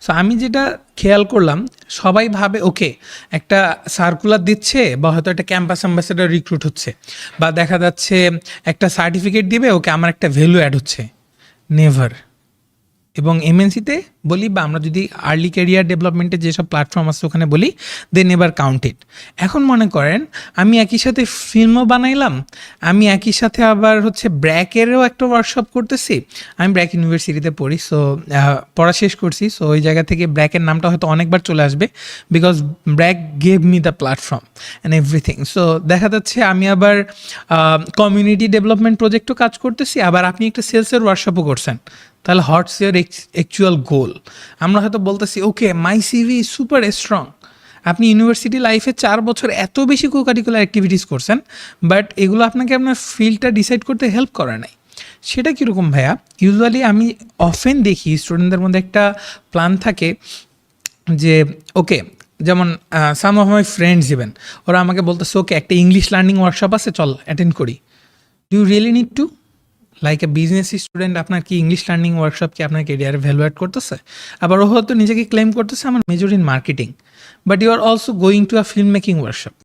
So আমি যেটা খেয়াল করলাম, সবাই ভাবে ওকে একটা সার্কুলার দিচ্ছে বা হয়তো একটা ক্যাম্পাস অ্যাম্বাসেডর রিক্রুট হচ্ছে, বা দেখা যাচ্ছে একটা সার্টিফিকেট দিবে, ওকে আমার একটা ভ্যালু অ্যাড হচ্ছে। নেভার। এবং এমএনসিতে বলি, বা আমরা যদি আর্লি ক্যারিয়ার ডেভেলপমেন্টের যেসব প্ল্যাটফর্ম আছে ওখানে বলি, দে নেভার কাউন্টেড। এখন মনে করেন আমি একই সাথে ফিল্মও বানাইলাম, আমি একই সাথে আবার হচ্ছে ব্র্যাকেরও একটা ওয়ার্কশপ করতেছি। আমি ব্র্যাক ইউনিভার্সিটিতে পড়ি, সো পড়া শেষ করছি। সো ওই জায়গা থেকে ব্র্যাকের নামটা হয়তো অনেকবার চলে আসবে, because BRAC gave me the platform and everything. So দেখা যাচ্ছে আমি আবার কমিউনিটি ডেভেলপমেন্ট প্রজেক্টও কাজ করতেছি, আবার আপনি একটা সেলসের ওয়ার্কশপও করছেন। তাহলে হোয়াটস ইয়োর অ্যাকচুয়াল গোল? আমরা হয়তো বলতেছি okay my CV is super strong. আপনি ইউনিভার্সিটি লাইফে 4 বছর এত বেশি কো কারিকুলার অ্যাক্টিভিটিস করছেন, বাট এগুলো আপনাকে আপনার ফিল্ডটা ডিসাইড করতে হেল্প করে নাই। সেটা কীরকম ভাইয়া? ইউজুয়ালি আমি অফেন দেখি স্টুডেন্টদের মধ্যে একটা প্ল্যান থাকে যে ওকে, যেমন সাম অফ মাই ফ্রেন্ডস ইভেন, ওরা আমাকে বলতেছে ওকে একটা ইংলিশ লার্নিং ওয়ার্কশপ আছে, চল অ্যাটেন্ড করি। Do you really need to? Like a business student আপনার কি ইংলিশ লার্নিং ওয়ার্কশপ কি আপনার কেরিয়ারে ভ্যালু অ্যাড করতেছে? আবার ও হয়তো নিজেকে ক্লেম করতেছে আমার major in marketing, but you are also going to a film making workshop.